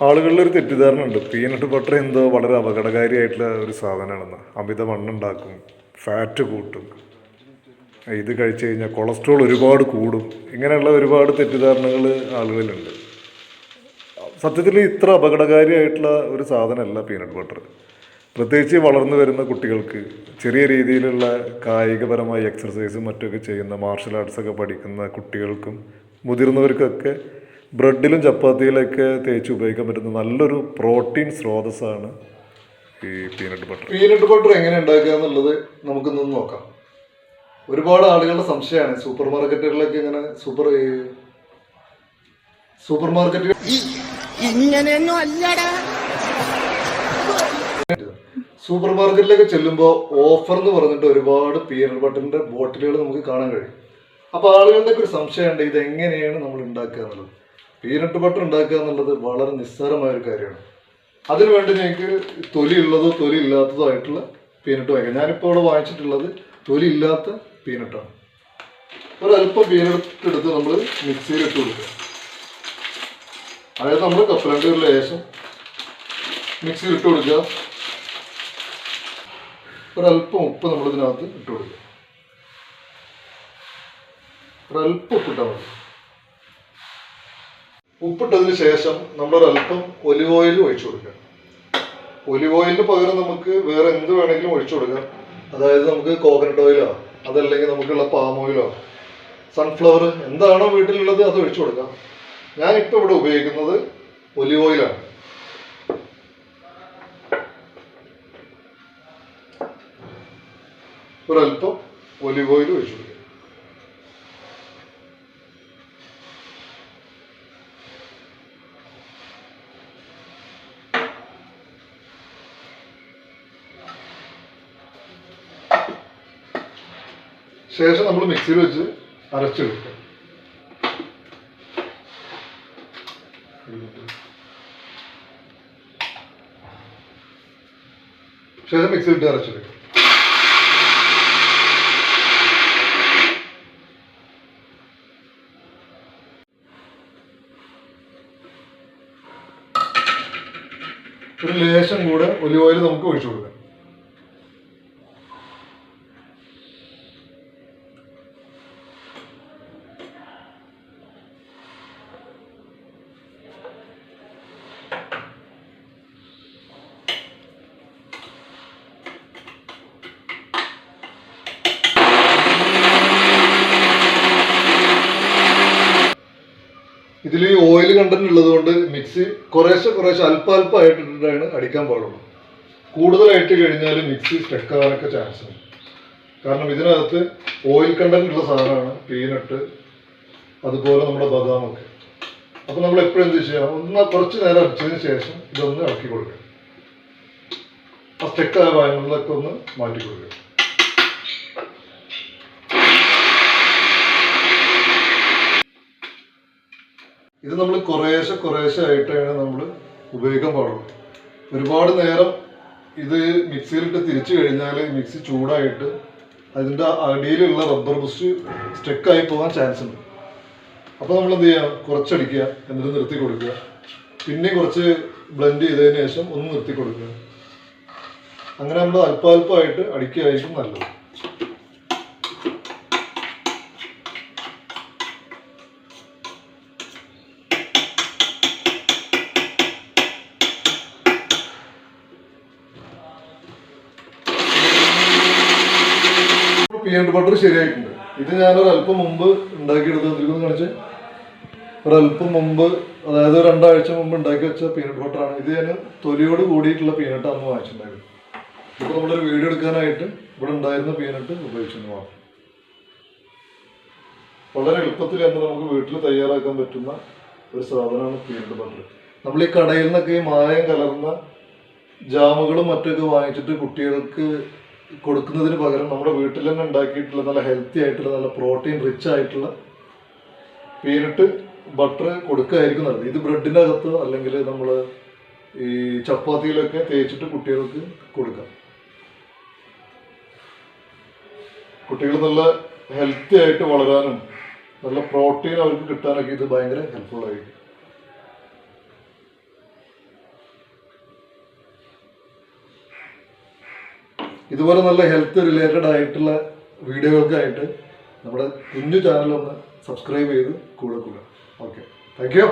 ആളുകളിൽ ഒരു തെറ്റിദ്ധാരണ ഉണ്ട്, പീനട്ട് ബട്ടർ എന്തോ വളരെ അപകടകാരിയായിട്ടുള്ള ഒരു സാധനമാണെന്ന്. അമിത വണ്ണുണ്ടാക്കും, ഫാറ്റ് കൂട്ടും, ഇത് കഴിച്ചു കഴിഞ്ഞാൽ കൊളസ്ട്രോൾ ഒരുപാട് കൂടും, ഇങ്ങനെയുള്ള ഒരുപാട് തെറ്റിദ്ധാരണകൾ ആളുകളിലുണ്ട്. സത്യത്തിൽ ഇത്ര അപകടകാരിയായിട്ടുള്ള ഒരു സാധനമല്ല പീനട്ട് ബട്ടർ. പ്രത്യേകിച്ച് വളർന്നു വരുന്ന കുട്ടികൾക്ക്, ചെറിയ രീതിയിലുള്ള കായികപരമായ എക്സർസൈസും മറ്റൊക്കെ ചെയ്യുന്ന മാർഷൽ ആർട്സൊക്കെ പഠിക്കുന്ന കുട്ടികൾക്കും മുതിർന്നവർക്കൊക്കെ ബ്രെഡിലും ചപ്പാത്തിയിലൊക്കെ തേച്ച് ഉപയോഗിക്കാൻ പറ്റുന്ന നല്ലൊരു പ്രോട്ടീൻ സ്രോതസ്സാണ് ഈ പീനട്ട് ബട്ടർ. പീനട്ട് ബട്ടർ എങ്ങനെ ഉണ്ടാക്കുക എന്നുള്ളത് നമുക്കൊന്ന് നോക്കാം. ഒരുപാട് ആളുകളുടെ സംശയമാണ് സൂപ്പർ മാർക്കറ്റുകളിലൊക്കെ ഇങ്ങനെ സൂപ്പർ മാർക്കറ്റുകൾ സൂപ്പർ മാർക്കറ്റിലൊക്കെ ചെല്ലുമ്പോൾ ഓഫർ എന്ന് പറഞ്ഞിട്ട് ഒരുപാട് പീനട്ട് ബട്ടറിന്റെ ബോട്ടിലുകൾ നമുക്ക് കാണാൻ കഴിയും. അപ്പോൾ ആളുകളുടെ ഒരു സംശയമുണ്ട്, ഇത് എങ്ങനെയാണ് നമ്മൾ ഉണ്ടാക്കുക എന്നുള്ളത്. പീനട്ട് ബട്ടർ ഉണ്ടാക്കുക എന്നുള്ളത് വളരെ നിസ്സാരമായ ഒരു കാര്യമാണ്. അതിനുവേണ്ടി നിങ്ങൾക്ക് തൊലി ഉള്ളതോ തൊലി ഇല്ലാത്തതോ ആയിട്ടുള്ള പീനട്ട് വാങ്ങിക്കാം. ഞാനിപ്പോൾ ഇവിടെ വാങ്ങിച്ചിട്ടുള്ളത് തൊലി ഇല്ലാത്ത പീനട്ടാണ്. ഒരല്പം പീനട്ട് എടുത്ത് നമ്മൾ മിക്സിയിൽ ഇട്ട് കൊടുക്കുക. അതായത് നമ്മൾ കപ്പലണ്ടി ഒരു ലേശം മിക്സിയിൽ ഇട്ട് കൊടുക്കുക. ഒരല്പം ഉപ്പ് നമ്മളിതിനകത്ത് ഇട്ട് കൊടുക്കുക. ഒരല്പം ഉപ്പിട്ടാൽ മതി. ഉപ്പിട്ടതിന് ശേഷം നമ്മളൊരല്പം ഒലിവ് ഓയിൽ ഒഴിച്ചു കൊടുക്കുക. ഒലിവ് ഓയിലിന് പകരം നമുക്ക് വേറെ എന്ത് വേണമെങ്കിലും ഒഴിച്ചു കൊടുക്കാം. അതായത് നമുക്ക് കോക്കനട്ട് ഓയിലോ അതല്ലെങ്കിൽ നമുക്കുള്ള പാം ഓയിലോ സൺഫ്ലവർ എന്താണോ വീട്ടിലുള്ളത് അത് ഒഴിച്ചു കൊടുക്കാം. ഞാനിപ്പോൾ ഇവിടെ ഉപയോഗിക്കുന്നത് ഒലിവ് ഓയിലാണ്. ഒരല്പം ഒലിവ് ഓയിൽ ഒഴിച്ചു കൊടുക്കുക. ശേഷം നമ്മൾ മിക്സിയിൽ വെച്ച് അരച്ചെടുക്കുക. ശേഷം മിക്സിയിലിട്ട് അരച്ചെടുക്കുക. ഒരു ലേശം കൂടെ ഒലിവ് ഓയിൽ നമുക്ക് ഒഴിച്ചു കൊടുക്കാം. ഇതിൽ ഈ ഓയിൽ കണ്ടന്റ് ഉള്ളത് കൊണ്ട് മിക്സി കുറേശ്ശെ അല്പായിട്ടിട്ടാണ് അടിക്കാൻ പാടുള്ളൂ. കൂടുതലായിട്ട് കഴിഞ്ഞാൽ മിക്സി സ്റ്റക്ക് ആവാനൊക്കെ ചാൻസ് ഉണ്ട്. കാരണം ഇതിനകത്ത് ഓയിൽ കണ്ടന്റ് ഉള്ള സാധനമാണ് പീനട്ട്, അതുപോലെ നമ്മുടെ ബദാമൊക്കെ. അപ്പോൾ നമ്മൾ എപ്പോഴും എന്ത് ചെയ്യാം, കുറച്ച് നേരം അടിച്ചതിന് ശേഷം ഇതൊന്ന് ഇളക്കി കൊടുക്കുക. ആ സ്റ്റക്ക് ആയ ഭാഗങ്ങളിലൊക്കെ ഒന്ന് മാറ്റി കൊടുക്കുക. ഇത് നമ്മൾ കുറേശ്ശെ ആയിട്ടാണ് നമ്മൾ ഉപയോഗിക്കാൻ പാടുള്ളൂ. ഒരുപാട് നേരം ഇത് മിക്സിയിലിട്ട് തിരിച്ചു കഴിഞ്ഞാൽ മിക്സി ചൂടായിട്ട് അതിൻ്റെ അടിയിലുള്ള റബ്ബർ ബുസ്റ്റ് സ്റ്റക്കായി പോകാൻ ചാൻസ് ഉണ്ട്. അപ്പോൾ നമ്മൾ എന്ത് ചെയ്യുക, കുറച്ചടിക്കുക, എന്നിട്ട് നിർത്തി കൊടുക്കുക. പിന്നെ കുറച്ച് ബ്ലെൻഡ് ചെയ്തതിന് ശേഷം ഒന്ന് നിർത്തി കൊടുക്കുക. അങ്ങനെ നമ്മൾ അല്പാൽപ്പമായിട്ട് അടിക്കുകയായിരിക്കും നല്ലത്. പീനട്ട് ബട്ടർ ശരിയായിട്ടുണ്ട്. ഇത് ഞാനൊരല്പം മുമ്പ് ഉണ്ടാക്കിയെടുത്ത് കാണിച്ച് ഒരല്പം മുമ്പ്, അതായത് 2 ആഴ്ച മുമ്പ് ഉണ്ടാക്കി വെച്ച പീനട്ട് ബട്ടറാണ്. ഇത് ഞാൻ തൊലിയോട് കൂടിയിട്ടുള്ള പീനട്ടാണ് വാങ്ങിച്ചിട്ടുണ്ടായിരുന്നു. ഇപ്പോൾ നമ്മളൊരു വീഡിയോ എടുക്കാനായിട്ട് ഇവിടെ ഉണ്ടായിരുന്ന പീനട്ട് ഉപയോഗിച്ചെന്ന് മാത്രം. വളരെ എളുപ്പത്തിൽ തന്നെ നമുക്ക് വീട്ടിൽ തയ്യാറാക്കാൻ പറ്റുന്ന ഒരു സാധനമാണ് പീനട്ട് ബട്ടർ. നമ്മൾ ഈ കടയിൽ നിന്നൊക്കെ ഈ മായം കലർന്ന ജാമുകളും മറ്റൊക്കെ വാങ്ങിച്ചിട്ട് കുട്ടികൾക്ക് കൊടുക്കുന്നതിന് പകരം നമ്മുടെ വീട്ടിൽ തന്നെ ഉണ്ടാക്കിയിട്ടുള്ള നല്ല ഹെൽത്തി ആയിട്ടുള്ള നല്ല പ്രോട്ടീൻ റിച്ച് ആയിട്ടുള്ള പീനട്ട് ബട്ടർ കൊടുക്കുകയായിരിക്കും നല്ലത്. ഇത് ബ്രെഡിൻ്റെ അകത്തോ അല്ലെങ്കിൽ നമ്മൾ ഈ ചപ്പാത്തിയിലൊക്കെ തേച്ചിട്ട് കുട്ടികൾക്ക് കൊടുക്കാം. കുട്ടികൾ നല്ല ഹെൽത്തി ആയിട്ട് വളരാനും നല്ല പ്രോട്ടീൻ അവർക്ക് കിട്ടാനൊക്കെ ഇത് ഭയങ്കര ഹെൽപ്ഫുൾ ആയിരിക്കും. ഇതുപോലെ നല്ല ഹെൽത്ത് റിലേറ്റഡ് ആയിട്ടുള്ള വീഡിയോകൾക്കായിട്ട് നമ്മുടെ കുഞ്ഞു ചാനൽ ഒന്ന് സബ്സ്ക്രൈബ് ചെയ്ത് കൂടെ കൂടുക. Okay, thank you.